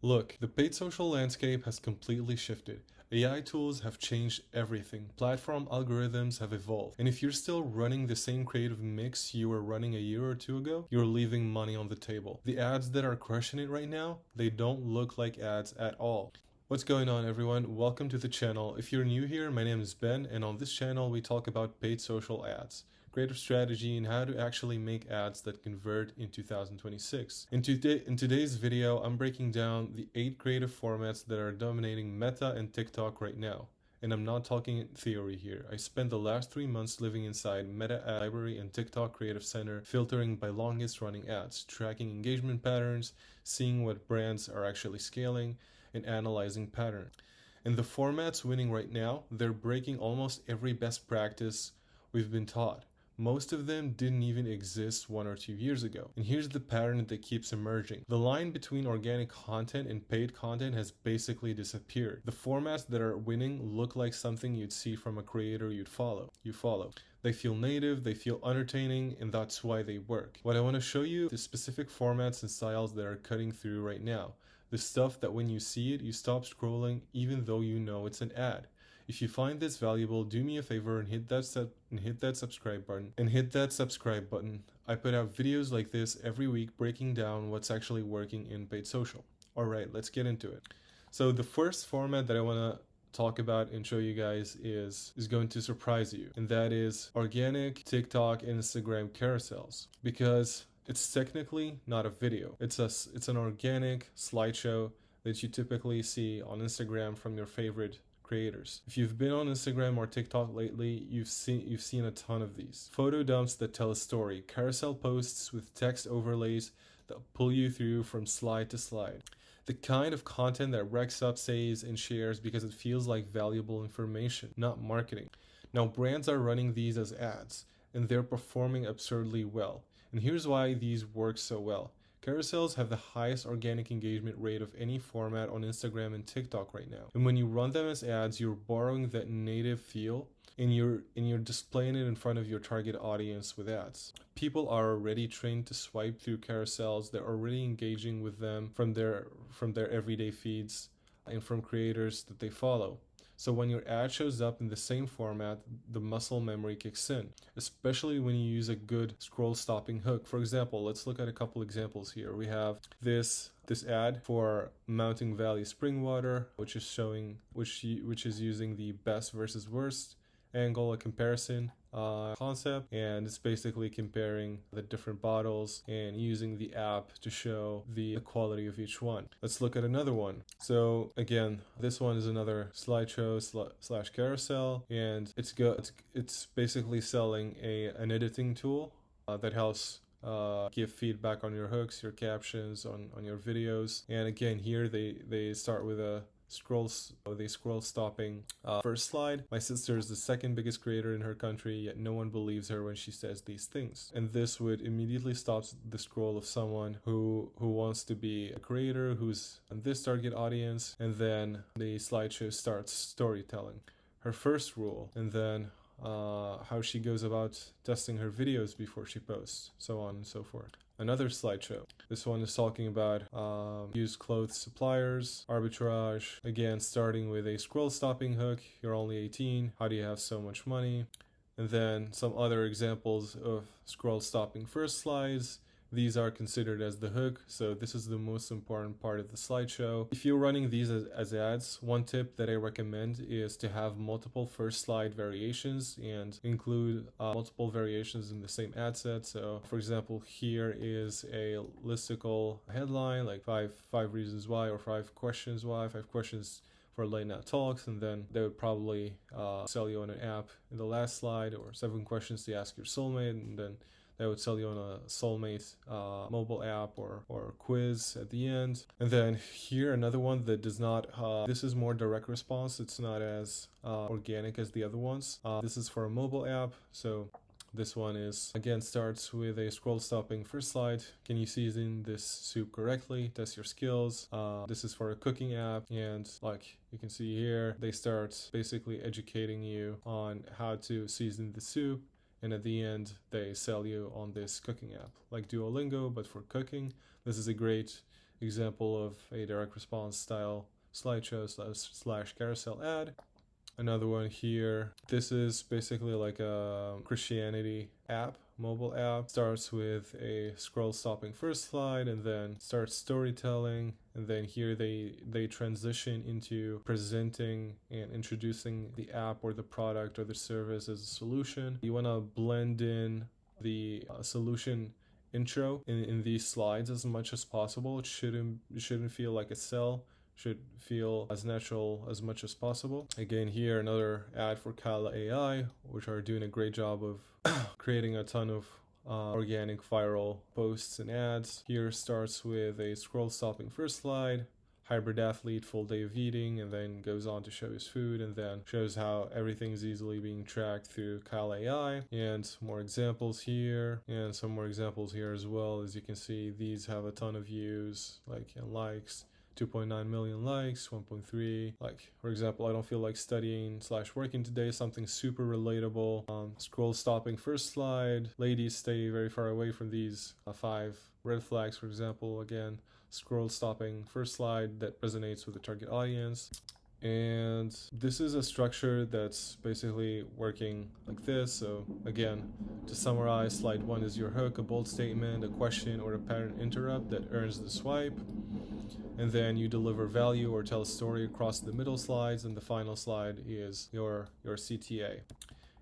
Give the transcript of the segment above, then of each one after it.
Look, the paid social landscape has completely shifted. AI tools have changed everything. Platform algorithms have evolved. And if you're still running the same creative mix you were running a year or two ago, you're leaving money on the table. The ads that are crushing it right now, they don't look like ads at all. What's going on, everyone? Welcome to the channel. If you're new here, my name is Ben, and on this channel we talk about paid social ads, creative strategy, and how to actually make ads that convert in 2026. In today's video, I'm breaking down the 8 creative formats that are dominating Meta and TikTok right now. And I'm not talking in theory here. I spent the last 3 months living inside Meta Ad Library and TikTok Creative Center, filtering by longest running ads, tracking engagement patterns, seeing what brands are actually scaling, and analyzing patterns. And the formats winning right now, they're breaking almost every best practice we've been taught. Most of them didn't even exist 1 or 2 years ago. And here's the pattern that keeps emerging. The line between organic content and paid content has basically disappeared. The formats that are winning look like something you'd see from a creator you follow. They feel native, they feel entertaining, and that's why they work. What I want to show you is specific formats and styles that are cutting through right now. The stuff that when you see it, you stop scrolling even though you know it's an ad. If you find this valuable, do me a favor and hit that subscribe button. I put out videos like this every week breaking down what's actually working in paid social. Alright, let's get into it. So the first format that I want to talk about and show you guys is going to surprise you, and that is organic TikTok and Instagram carousels, because it's technically not a video. It's an organic slideshow that you typically see on Instagram from your favorite creators. If you've been on Instagram or TikTok lately, you've seen a ton of these. Photo dumps that tell a story, carousel posts with text overlays that pull you through from slide to slide. The kind of content that racks up saves and shares because it feels like valuable information, not marketing. Now, brands are running these as ads, and they're performing absurdly well. And here's why these work so well. Carousels have the highest organic engagement rate of any format on Instagram and TikTok right now. And when you run them as ads, you're borrowing that native feel and you're displaying it in front of your target audience with ads. People are already trained to swipe through carousels. They're already engaging with them from their everyday feeds and from creators that they follow. So when your ad shows up in the same format, the muscle memory kicks in, especially when you use a good scroll stopping hook. For example, let's look at a couple examples here. We have this ad for Mountain Valley Spring Water, which is using the best versus worst angle, a comparison concept, and it's basically comparing the different bottles and using the app to show the quality of each one. Let's look at another one. So again, this one is another slideshow slash carousel, and it's basically selling an editing tool that helps give feedback on your hooks, your captions, on your videos. And again, here they start with a scroll stopping first slide. My sister is the second biggest creator in her country, yet no one believes her when she says these things. And this would immediately stop the scroll of someone who wants to be a creator, who's on this target audience, and then the slideshow starts storytelling. Her first rule, and then how she goes about testing her videos before she posts, so on and so forth. Another slideshow. This one is talking about used clothes suppliers, arbitrage. Again, starting with a scroll stopping hook. You're only 18. How do you have so much money? And then some other examples of scroll stopping first slides. These are considered as the hook, so this is the most important part of the slideshow. If you're running these as ads, one tip that I recommend is to have multiple first slide variations and include multiple variations in the same ad set. So for example, here is a listicle headline like five reasons why, or 5 questions why, 5 questions for late night talks, and then they would probably sell you on an app in the last slide, or 7 questions to ask your soulmate, and then they would sell you on a soulmate mobile app or quiz at the end. And then here another one that does not, this is more direct response. It's not as organic as the other ones. This is for a mobile app. So this one is, again, starts with a scroll stopping first slide. Can you season this soup correctly? Test your skills. This is for a cooking app, and like you can see here, they start basically educating you on how to season the soup. And at the end, they sell you on this cooking app, like Duolingo, but for cooking. This is a great example of a direct response style slideshow slash carousel ad. Another one here. This is basically like a Christianity app, mobile app. Starts with a scroll stopping first slide and then starts storytelling. And then here they transition into presenting and introducing the app or the product or the service as a solution. You want to blend in the solution intro in these slides as much as possible. It shouldn't feel like a sell. Should feel as natural as much as possible. Again, here another ad for Kala AI, which are doing a great job of creating a ton of organic viral posts and ads. Here starts with a scroll stopping first slide, hybrid athlete, full day of eating, and then goes on to show his food and then shows how everything's easily being tracked through Kala AI. And more examples here and some more examples here as well. As you can see, these have a ton of views and likes. 2.9 million likes, 1.3. Like, for example, I don't feel like studying / working today, something super relatable. Scroll stopping first slide. Ladies, stay very far away from these 5 red flags, for example. Again, scroll stopping first slide that resonates with the target audience. And this is a structure that's basically working like this. So again, to summarize, slide 1 is your hook, a bold statement, a question, or a pattern interrupt that earns the swipe. And then you deliver value or tell a story across the middle slides, and the final slide is your CTA.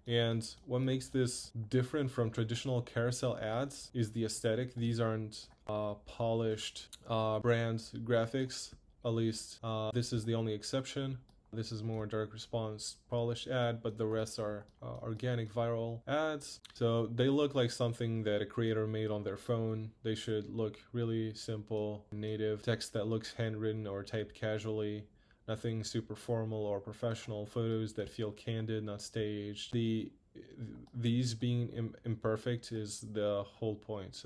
And what makes this different from traditional carousel ads is the aesthetic. These aren't polished brand graphics, at least this is the only exception. This is more direct response polished ad, but the rest are organic viral ads. So they look like something that a creator made on their phone. They should look really simple, native, text that looks handwritten or typed casually, nothing super formal or professional, photos that feel candid, not staged. These being imperfect is the whole point.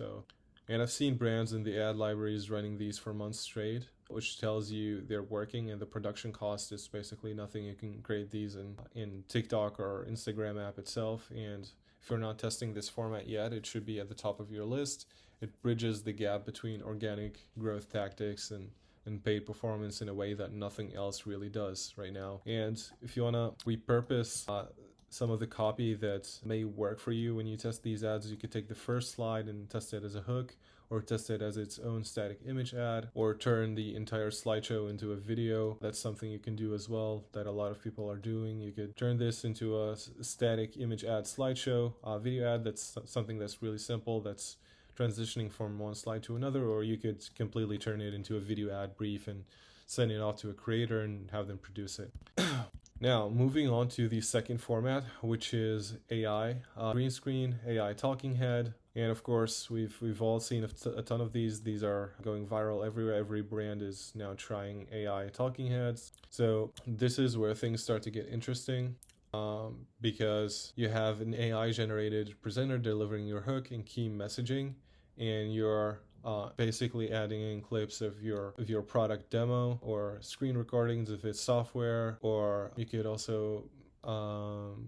And I've seen brands in the ad libraries running these for months straight, which tells you they're working, and the production cost is basically nothing. You can create these in TikTok or Instagram app itself. And if you're not testing this format yet, it should be at the top of your list. It bridges the gap between organic growth tactics and paid performance in a way that nothing else really does right now. And if you want to repurpose some of the copy that may work for you when you test these ads, you could take the first slide and test it as a hook, or test it as its own static image ad, or turn the entire slideshow into a video. That's something you can do as well, that a lot of people are doing. You could turn this into a static image ad slideshow, video ad. That's something that's really simple, that's transitioning from one slide to another, or you could completely turn it into a video ad brief and send it off to a creator and have them produce it. Now, moving on to the second format, which is AI, green screen, AI talking head. And of course, we've all seen a ton of these. These are going viral everywhere. Every brand is now trying AI talking heads. So this is where things start to get interesting. Because you have an AI generated presenter delivering your hook and key messaging, and you're basically adding in clips of your product demo or screen recordings if it's software, or you could also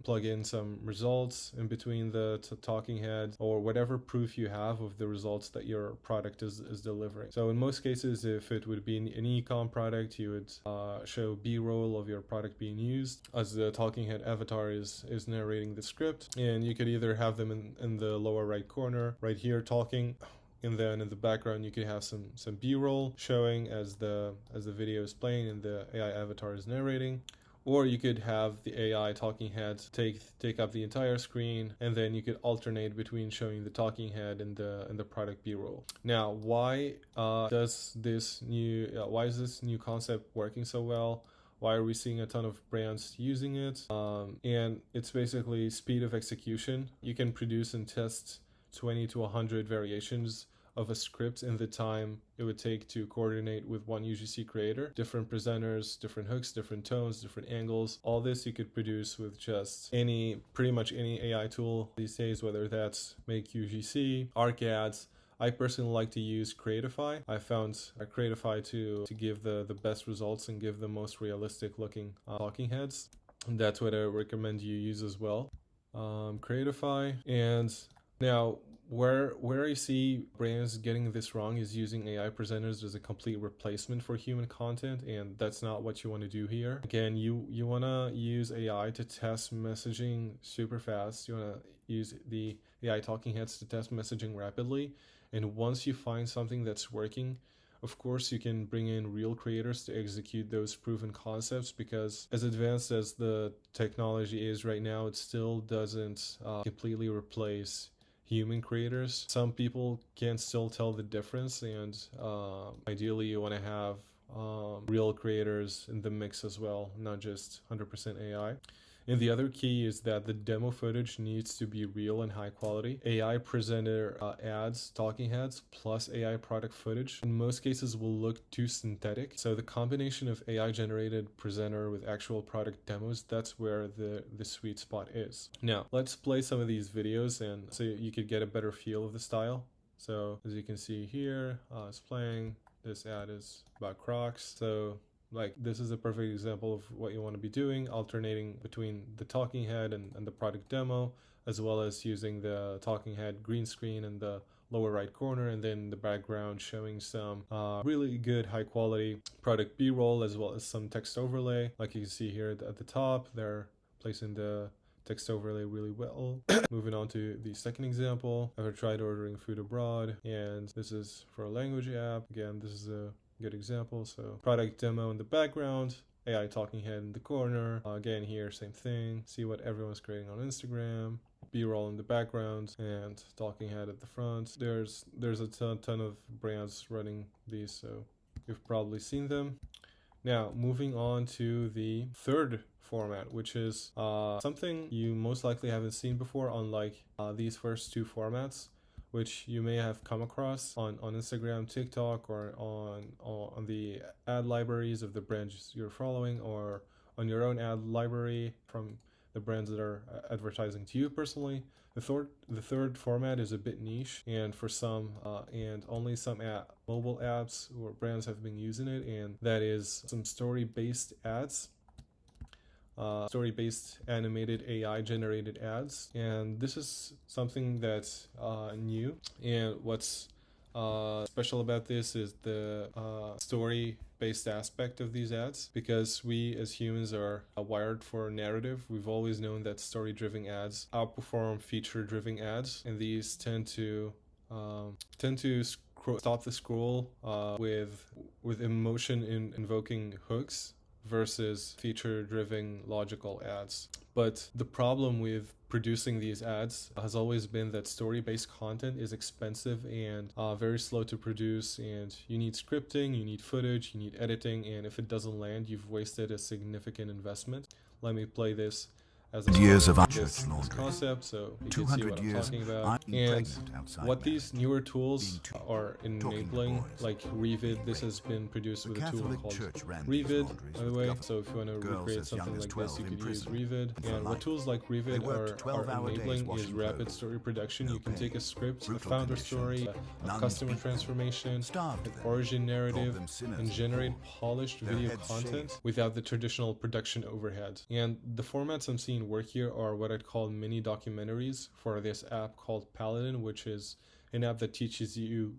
plug in some results in between the talking heads, or whatever proof you have of the results that your product is delivering. So in most cases, if it would be an e-com product, you would show B-roll of your product being used as the talking head avatar is narrating the script, and you could either have them in the lower right corner right here talking, and then in the background you could have some B-roll showing as the video is playing and the AI avatar is narrating. Or you could have the AI talking head take up the entire screen, and then you could alternate between showing the talking head and the product B-roll. Now, why is this new concept working so well? Why are we seeing a ton of brands using it? And it's basically speed of execution. You can produce and test 20 to 100 variations of a script in the time it would take to coordinate with one UGC creator. Different presenters, different hooks, different tones, different angles. All this you could produce with just pretty much any AI tool these days, whether that's Make UGC, ArcAds. I personally like to use Creatify. I found Creatify to give the best results and give the most realistic looking talking heads. And that's what I recommend you use as well. Creatify. And now, where I see brands getting this wrong is using AI presenters as a complete replacement for human content, and that's not what you want to do here. Again, you want to use AI to test messaging super fast. You want to use the AI talking heads to test messaging rapidly, and once you find something that's working, of course, you can bring in real creators to execute those proven concepts, because as advanced as the technology is right now, it still doesn't completely replace human creators. Some people can still tell the difference, and ideally you want to have real creators in the mix as well, not just 100% AI. And the other key is that the demo footage needs to be real and high quality. AI presenter ads, talking heads, plus AI product footage in most cases will look too synthetic. So the combination of AI generated presenter with actual product demos, that's where the sweet spot is. Now, let's play some of these videos and so you could get a better feel of the style. So as you can see here, it's playing. This ad is about Crocs. So like, this is a perfect example of what you want to be doing, alternating between the talking head and the product demo, as well as using the talking head green screen in the lower right corner, and then the background showing some really good high quality product b-roll, as well as some text overlay. Like you can see here at the top, they're placing the text overlay really well. Moving on to the second example, I've tried ordering food abroad, and this is for a language app. Again, this is a good example. So product demo in the background, AI talking head in the corner. Again, here, same thing. See what everyone's creating on Instagram. B-roll in the background and talking head at the front. There's a ton of brands running these, so you've probably seen them. Now, moving on to the third format, which is something you most likely haven't seen before, unlike these first two formats, which you may have come across on Instagram, TikTok, or on the ad libraries of the brands you're following, or on your own ad library from the brands that are advertising to you personally. The third format is a bit niche, and for some and only some mobile apps or brands have been using it, and that is some story-based ads. Story-based animated AI generated ads, and this is something that's new. And what's special about this is the story-based aspect of these ads, because we as humans are wired for narrative. We've always known that story-driven ads outperform feature-driven ads, and these tend to stop the scroll with emotion invoking hooks versus feature-driven logical ads. But the problem with producing these ads has always been that story-based content is expensive and very slow to produce, and you need scripting, you need footage, you need editing, and if it doesn't land, you've wasted a significant investment. Let me play this as years of this concept, so you can see what I'm talking about. And what these newer tools are enabling, like Revid, this has been produced with a tool called Revid, by the way. So if you want to recreate something like this, you could use Revid. And what tools like Revid are enabling is rapid story production. You can take a script, a founder story, a customer transformation, an origin narrative, and generate polished video content without the traditional production overhead. And the formats I'm seeing work here are what I'd call mini documentaries for this app called Paladin, which is an app that teaches you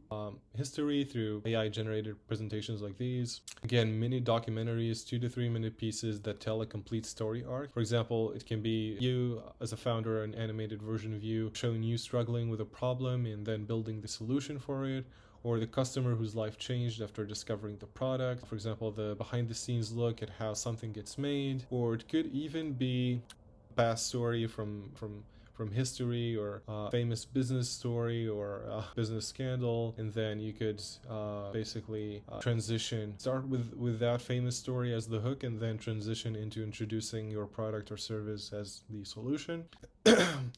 history through AI generated presentations like these. Again, mini documentaries, 2 to 3 minute pieces that tell a complete story arc. For example, it can be you as a founder, an animated version of you showing you struggling with a problem and then building the solution for it, or the customer whose life changed after discovering the product. For example, the behind the scenes look at how something gets made, or it could even be past story from history, or famous business story, or business scandal, and then you could basically start with that famous story as the hook, and then transition into introducing your product or service as the solution.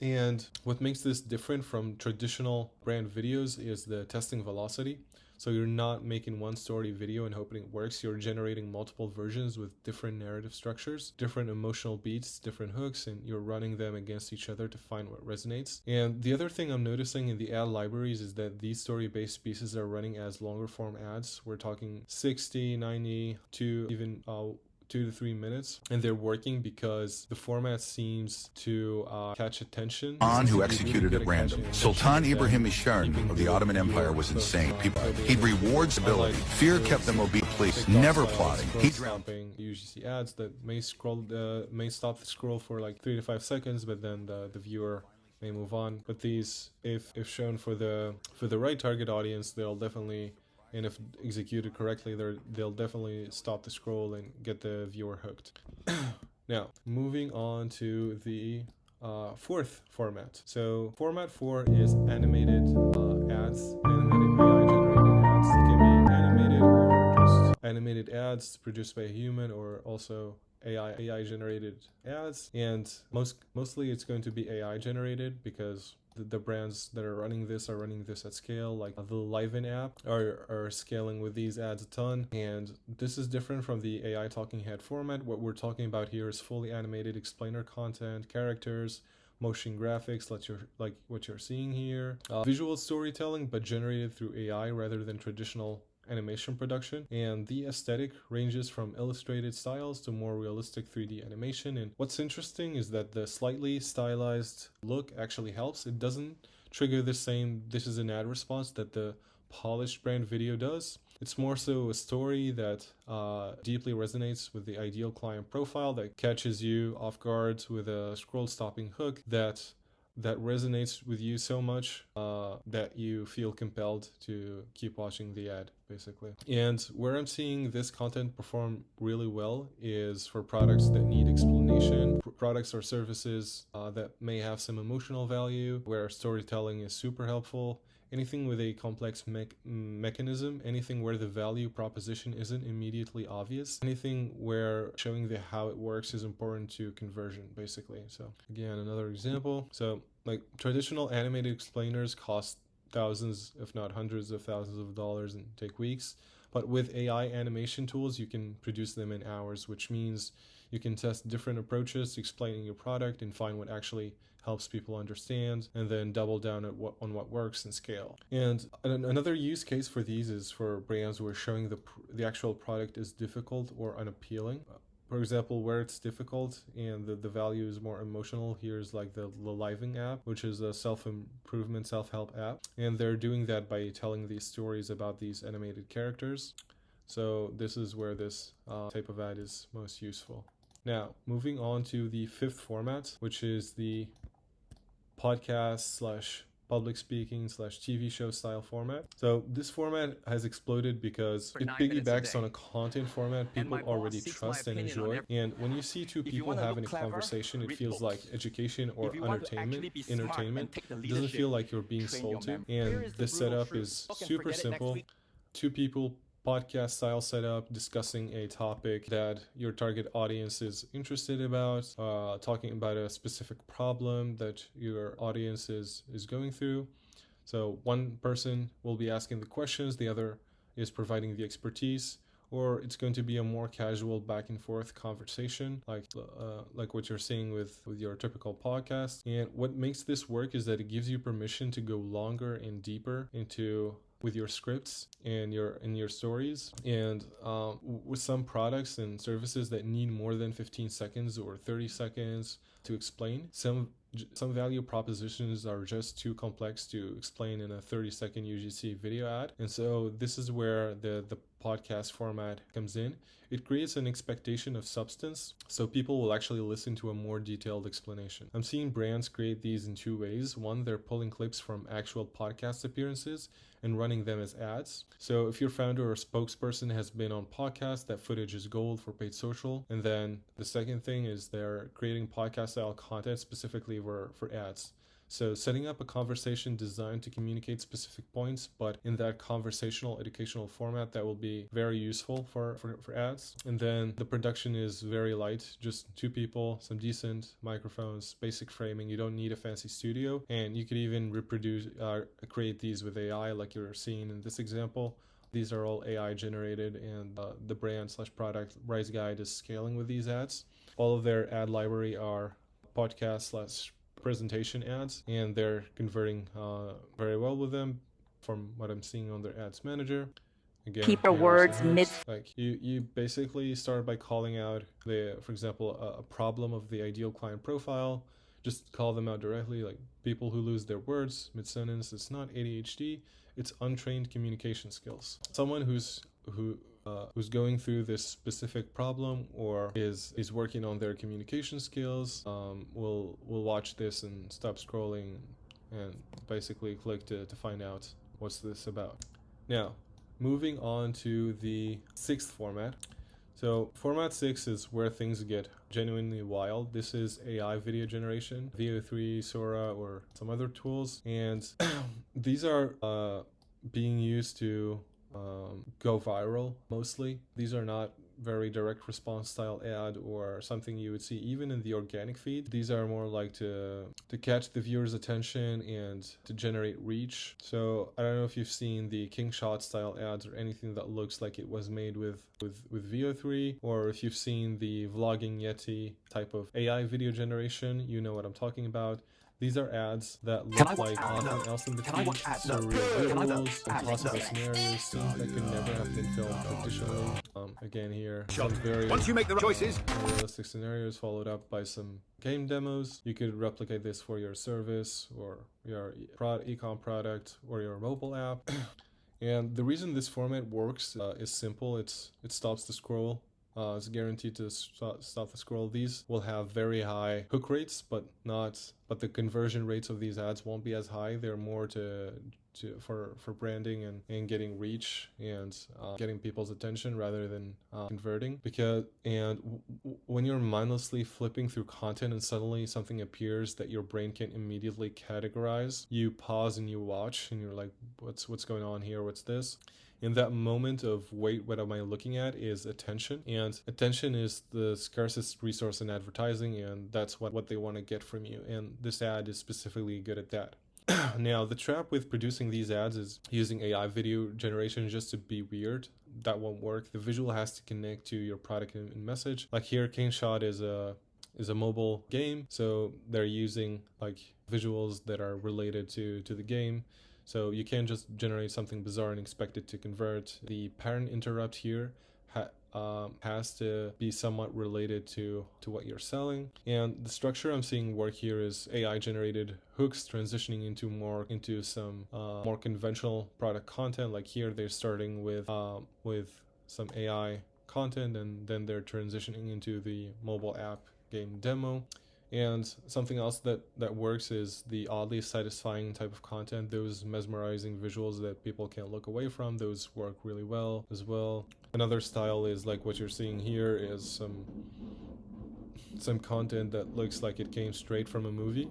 And what makes this different from traditional brand videos is the testing velocity. So you're not making one story video and hoping it works. You're generating multiple versions with different narrative structures, different emotional beats, different hooks, and you're running them against each other to find what resonates. And the other thing I'm noticing in the ad libraries is that these story-based pieces are running as longer form ads. We're talking 60, 90 to even 2 to 3 minutes, and they're working because the format seems to catch attention. Who executed at random. Sultan Ibrahim Ishard of the Ottoman Empire was insane. He'd reward stability. Fear kept them obedient, police, never plotting. He stopping. You usually see ads that may stop the scroll for like 3 to 5 seconds, but then the viewer may move on. But these, if shown for the right target audience, they'll definitely, and if executed correctly, they'll definitely stop the scroll and get the viewer hooked. Now, moving on to the fourth format. So format 4 is animated ads, animated AI-generated ads. It can be animated or just animated ads produced by a human, or also AI-generated ads. And mostly it's going to be AI-generated because the brands that are running this at scale. Like the Liven app are scaling with these ads a ton, and this is different from the AI talking head format. What we're talking about here is fully animated explainer content, characters, motion graphics, like what you're seeing here, visual storytelling, but generated through AI rather than traditional animation production. And the aesthetic ranges from illustrated styles to more realistic 3D animation. And what's interesting is that the slightly stylized look actually helps. It doesn't trigger the same "this is an ad" response that the polished brand video does. It's more so a story that deeply resonates with the ideal client profile, that catches you off guard with a scroll stopping hook that resonates with you so much that you feel compelled to keep watching the ad, basically. And where I'm seeing this content perform really well is for products that need explanation, products or services that may have some emotional value, where storytelling is super helpful. Anything with a complex mechanism, anything where the value proposition isn't immediately obvious, anything where showing how it works is important to conversion, basically. So again, another example. So like traditional animated explainers cost thousands, if not hundreds of thousands of dollars, and take weeks. But with AI animation tools, you can produce them in hours, which means you can test different approaches to explaining your product and find what actually helps people understand, and then double down on what works and scale. And another use case for these is for brands where showing the actual product is difficult or unappealing. For example, where it's difficult and the value is more emotional, here's like the Liven app, which is a self-improvement, self-help app. And they're doing that by telling these stories about these animated characters. So this is where this type of ad is most useful. Now, moving on to the fifth format, which is the podcast / public speaking / TV show style format. So this format has exploded because it piggybacks on a content format people already trust and enjoy. And when you see two people having a conversation, it feels like education or entertainment. It doesn't feel like you're being sold to. And the setup is super simple. Two people, podcast style setup, discussing a topic that your target audience is interested about, talking about a specific problem that your audience is going through. So one person will be asking the questions, the other is providing the expertise, or it's going to be a more casual back and forth conversation, like what you're seeing with your typical podcast. And what makes this work is that it gives you permission to go longer and deeper with your scripts and your stories. And with some products and services that need more than 15 seconds or 30 seconds to explain, some value propositions are just too complex to explain in a 30-second UGC video ad. And so this is where the podcast format comes in. It creates an expectation of substance, so people will actually listen to a more detailed explanation. I'm seeing brands create these in two ways. One, they're pulling clips from actual podcast appearances and running them as ads. So if your founder or spokesperson has been on podcast, that footage is gold for paid social. And then the second thing is they're creating podcast style content specifically for ads. So setting up a conversation designed to communicate specific points, but in that conversational educational format that will be very useful for ads. And then the production is very light, just two people, some decent microphones, basic framing. You don't need a fancy studio, and you could even create these with AI like you're seeing in this example. These are all AI generated, and the brand / product Rise Guide is scaling with these ads. All of their ad library are podcast / presentation ads, and they're converting very well with them from what I'm seeing on their ads manager. again, keep your words mid. like you basically start by calling out for example, a problem of the ideal client profile. Just call them out directly, like people who lose their words mid-sentence. It's not ADHD, it's untrained communication skills. Someone who's going through this specific problem or is working on their communication skills will watch this and stop scrolling and basically click to find out what's this about. Now, moving on to the sixth format. So format 6 is where things get genuinely wild. This is AI video generation, VO3, Sora, or some other tools. And these are being used to go viral mostly. These are not very direct response style ad or something you would see even in the organic feed. These are more like to catch the viewer's attention and to generate reach. So I don't know if you've seen the King Shot style ads or anything that looks like it was made with VO3, or if you've seen the Vlogging Yeti type of AI video generation, you know what I'm talking about. These are ads that look like anything else in the feed, surreal visuals, impossible scenarios, scenes that could never have been filmed traditionally. Again here, some very once you make the choices, realistic scenarios followed up by some game demos. You could replicate this for your service or your e-com product or your mobile app. And the reason this format works is simple. It stops the scroll. It's guaranteed to stop the scroll. These will have very high hook rates, but the conversion rates of these ads won't be as high. They're more for branding and getting reach and getting people's attention rather than converting. When you're mindlessly flipping through content and suddenly something appears that your brain can immediately categorize, you pause and you watch and you're like, what's going on here? What's this? In that moment of, wait, what am I looking at, is attention. And attention is the scarcest resource in advertising, and that's what they want to get from you. And this ad is specifically good at that. Now, the trap with producing these ads is using AI video generation just to be weird. That won't work. The visual has to connect to your product and message. Like here, King Shot is a mobile game, so they're using like visuals that are related to the game. So you can't just generate something bizarre and expect it to convert. The pattern interrupt here has to be somewhat related to what you're selling. And the structure I'm seeing work here is AI generated hooks transitioning into some more conventional product content. Like here, they're starting with some AI content, and then they're transitioning into the mobile app game demo. And something else that works is the oddly satisfying type of content, those mesmerizing visuals that people can't look away from. Those work really well as well. Another style is like what you're seeing here is some content that looks like it came straight from a movie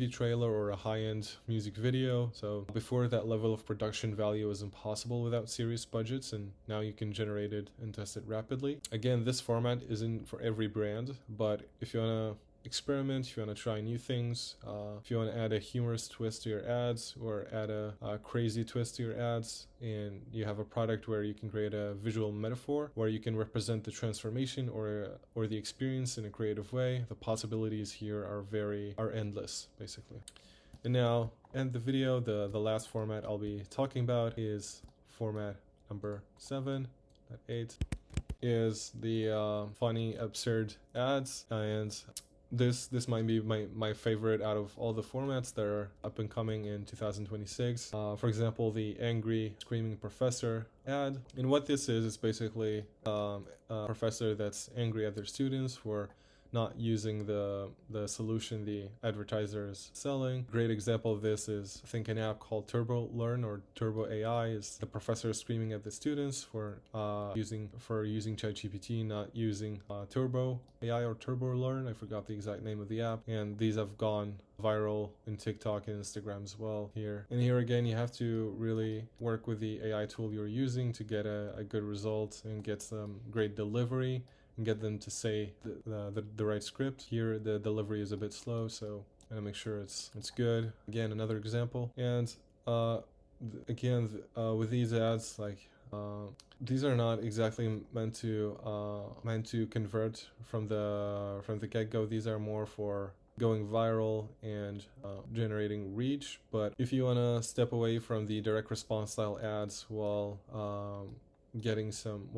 trailer or a high-end music video. So before, that level of production value was impossible without serious budgets, and now you can generate it and test it rapidly. Again, this format isn't for every brand, but if you want to experiment, if you want to try new things, if you want to add a humorous twist to your ads or add a crazy twist to your ads, and you have a product where you can create a visual metaphor where you can represent the transformation or the experience in a creative way, the possibilities here are endless, basically. And now, end the video. The last format I'll be talking about is format number 7, not 8, is the funny, absurd ads. And this might be my favorite out of all the formats that are up and coming in 2026. For example, the angry screaming professor ad. And what this is basically a professor that's angry at their students for not using the solution the advertiser is selling. Great example of this is, I think, an app called Turbo Learn or Turbo AI. Is the professor screaming at the students for using ChatGPT, not using Turbo AI or Turbo Learn. I forgot the exact name of the app. And these have gone viral in TikTok and Instagram as well here. And here again, you have to really work with the AI tool you're using to get a good result and get some great delivery and get them to say the right script. Here the delivery is a bit slow, so I'm gonna make sure it's good. Again, another example. And with these ads, like these are not exactly meant to convert from the get-go. These are more for going viral and generating reach. But if you want to step away from the direct response style ads while getting some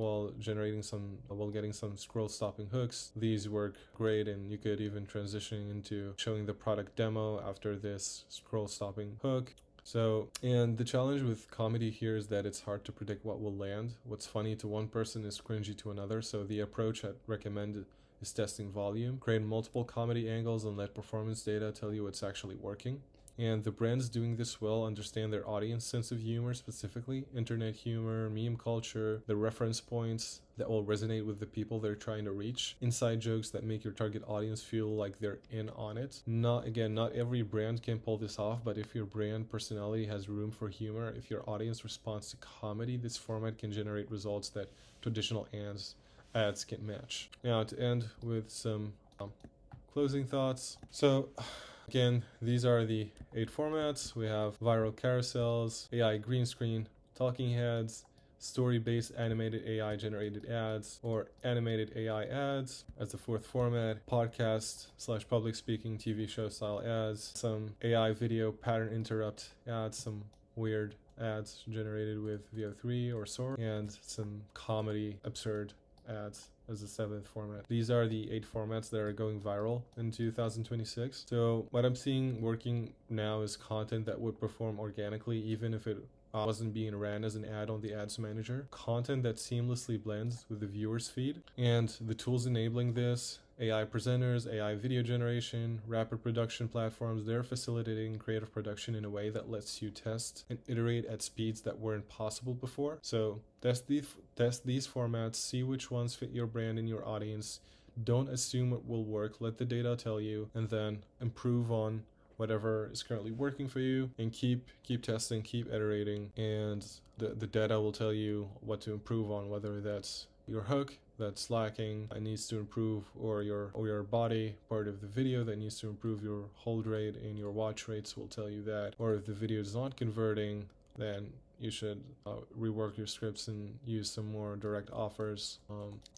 scroll stopping hooks, these work great, and you could even transition into showing the product demo after this scroll stopping hook. So, and the challenge with comedy here is that it's hard to predict what will land. What's funny to one person is cringy to another, so the approach I'd recommend is testing volume, create multiple comedy angles, and let performance data tell you what's actually working. And the brands doing this well understand their audience sense of humor, specifically internet humor, meme culture, the reference points that will resonate with the people they're trying to reach, inside jokes that make your target audience feel like they're in on it. Not every brand can pull this off, but if your brand personality has room for humor, if your audience responds to comedy, this format can generate results that traditional ads can match. Now, to end with some closing thoughts. So again, these are the 8 formats. We have viral carousels, AI green screen, talking heads, story-based animated AI generated ads, or animated AI ads as the 4th format, podcast/public speaking TV show style ads, some AI video pattern interrupt ads, some weird ads generated with VO3 or Source, and some comedy absurd ads as the 7th format. These are the 8 formats that are going viral in 2026. So what I'm seeing working now is content that would perform organically even if it wasn't being ran as an ad on the ads manager. Content that seamlessly blends with the viewer's feed. And the tools enabling this, AI presenters, AI video generation, rapid production platforms, they're facilitating creative production in a way that lets you test and iterate at speeds that weren't possible before. So test these formats, see which ones fit your brand and your audience. Don't assume it will work, let the data tell you, and then improve on whatever is currently working for you, and keep testing, keep iterating, and the data will tell you what to improve on, whether that's your hook that's lacking and needs to improve, or your body part of the video that needs to improve. Your hold rate and your watch rates will tell you that. Or if the video is not converting, then you should rework your scripts and use some more direct offers.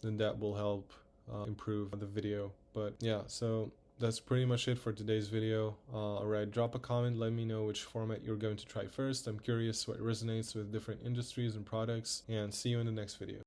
Then that will help improve the video. But yeah, so that's pretty much it for today's video. Alright, drop a comment, let me know which format you're going to try first. I'm curious what resonates with different industries and products, and see you in the next video.